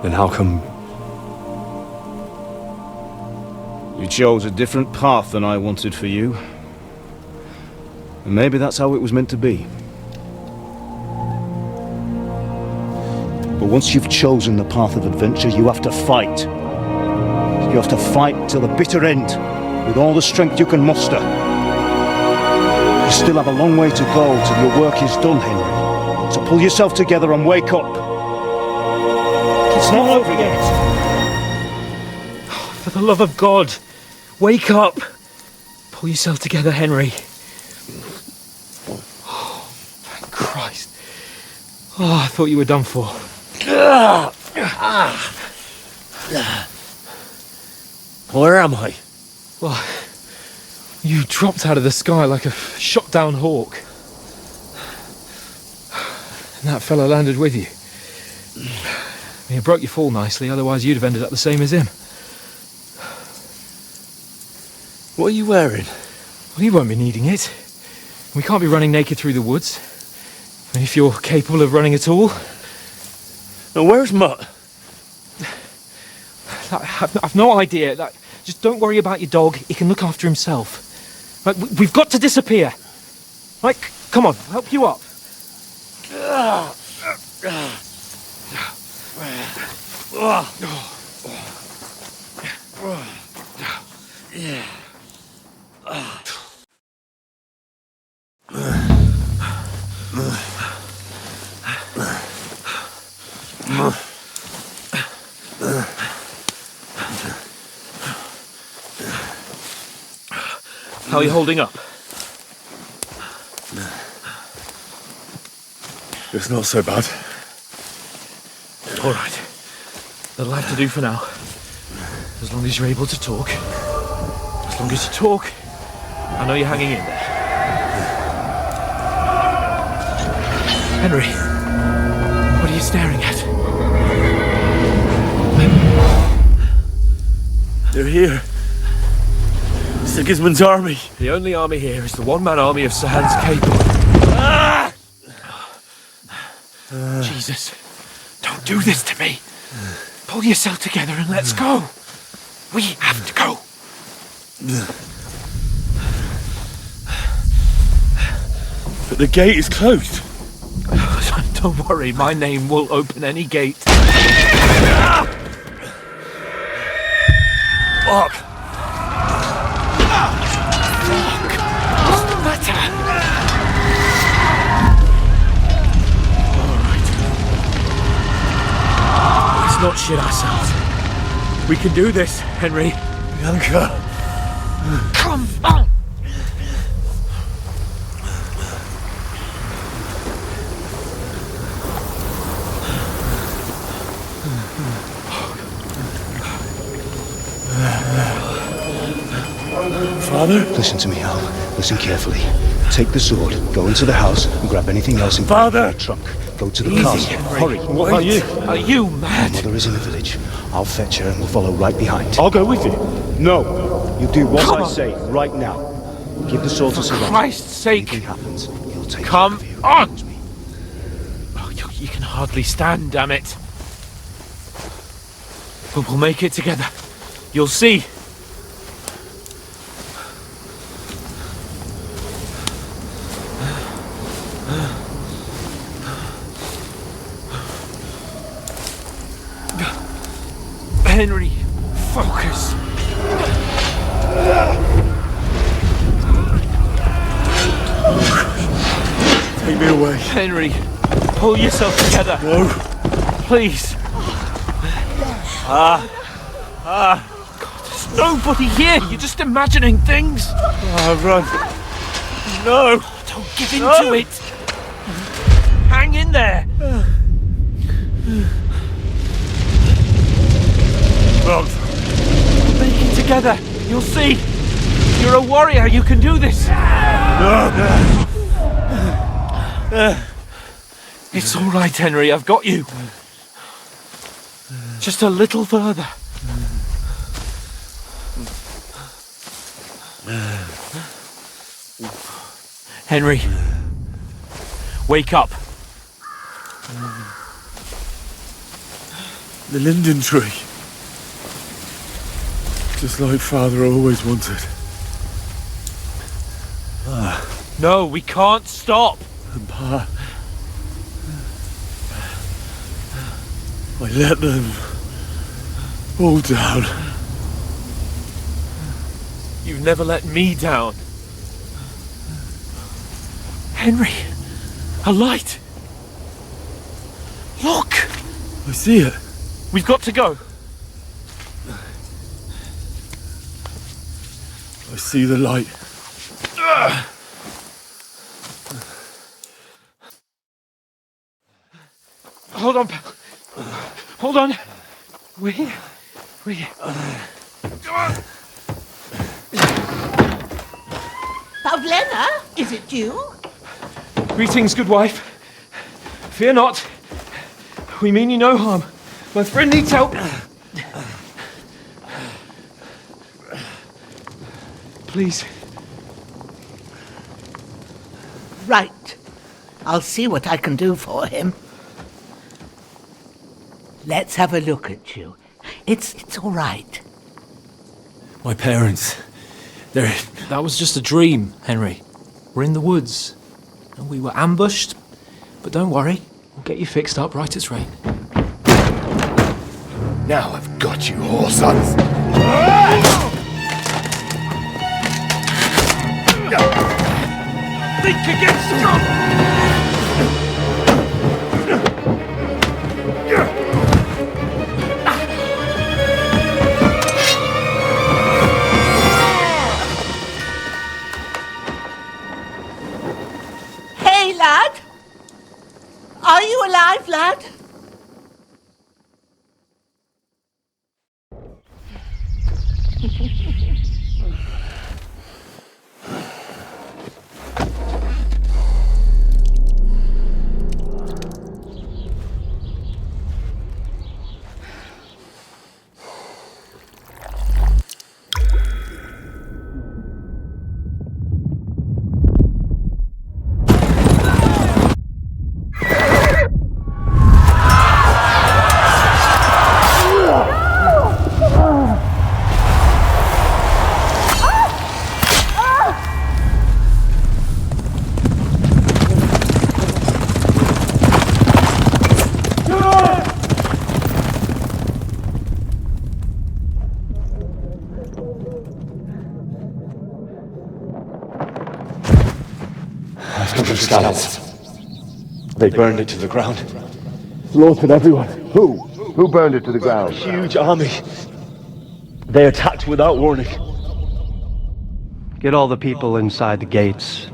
then how come you chose a different path than I wanted for you? And maybe that's how it was meant to be. But once you've chosen the path of adventure, you have to fight. You have to fight till the bitter end, with all the strength you can muster. You still have a long way to go till your work is done, Henry. So pull yourself together and wake up. It's not over yet. For the love of God, wake up! Pull yourself together, Henry. Oh, thank Christ. Oh, I thought you were done for. Where am I? Well, you dropped out of the sky like a shot-down hawk. And that fella landed with you. I mean, it broke your fall nicely, otherwise you'd have ended up the same as him. What are you wearing? Well, you won't be needing it. We can't be running naked through the woods. I mean, if you're capable of running at all. Now, where's Mutt? I've no idea. Just don't worry about your dog. He can look after himself. We've got to disappear. Come on, I'll help you up. How are you holding up? It's not so bad. All right. That'll have to do for now. As long as you're able to talk. As long as you talk, I know you're hanging in there. Henry, what are you staring at? They're here. Sigismund's army. The only army here is the one-man army of Sahan's Cape. Jesus, don't do this to me. Pull yourself together and let's go. We have to go. But the gate is closed. Don't worry, my name will open any gate. Fuck. What's the matter? Let's not shit ourselves. We can do this, Henry. Bianca. Come on! Father? Listen to me, Al. Listen carefully. Take the sword, go into the house, and grab anything else in Father! the trunk. Go to the Easy, castle. Henry. Hurry. What are you? Are you mad? My mother is in the village. I'll fetch her and we'll follow right behind. I'll go with you. No! You do what Come I on. say, right now. Give the sword to For Saran. Christ's sake! Anything happens, he'll take Come care of you. on! Oh, you can hardly stand, damn it. But we'll make it together. You'll see. Henry, focus. Take me away. Henry, pull yourself together. No. Please. God, there's nobody here. You're just imagining things. Run. No. Don't give in to it. Hang in there. Run. Make it together. You'll see. You're a warrior. You can do this. No. It's all right, Henry. I've got you. Just a little further. Henry, wake up. The linden tree. Just like Father always wanted. No, we can't stop. And Pa, I let them all down. You've never let me down. Henry, a light. Look. I see it. We've got to go. I see the light. Hold on, pal. Hold on. We. Pavlena, is it you? Greetings, good wife. Fear not. We mean you no harm. My friend needs help. Please. Right. I'll see what I can do for him. Let's have a look at you. It's all right. My parents, they're... That was just a dream, Henry. We're in the woods. And we were ambushed. But don't worry, we'll get you fixed up right as rain. Now I've got you, whore sons. Think again, strong! Hey, lad! Are you alive, lad? Scallops. They burned it to the ground. Slaughtered everyone. Who? Who burned it to the ground? A huge army. They attacked without warning. Get all the people inside the gates.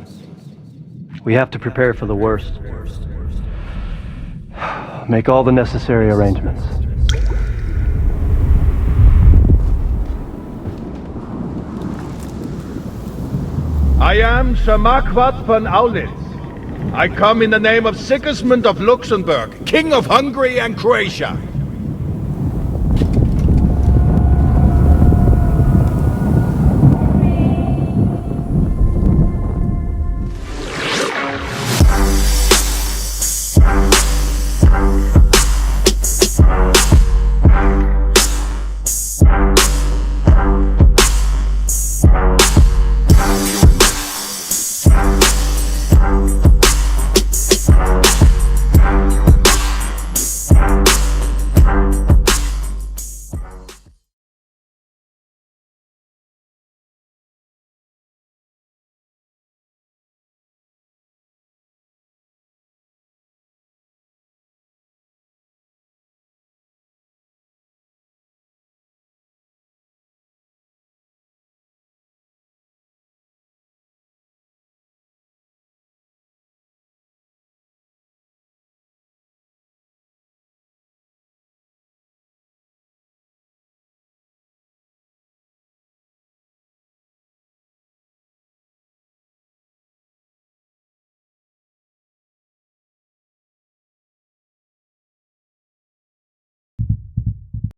We have to prepare for the worst. Make all the necessary arrangements. I am Sir Marquardt von Aulitz. I come in the name of Sigismund of Luxembourg, King of Hungary and Croatia.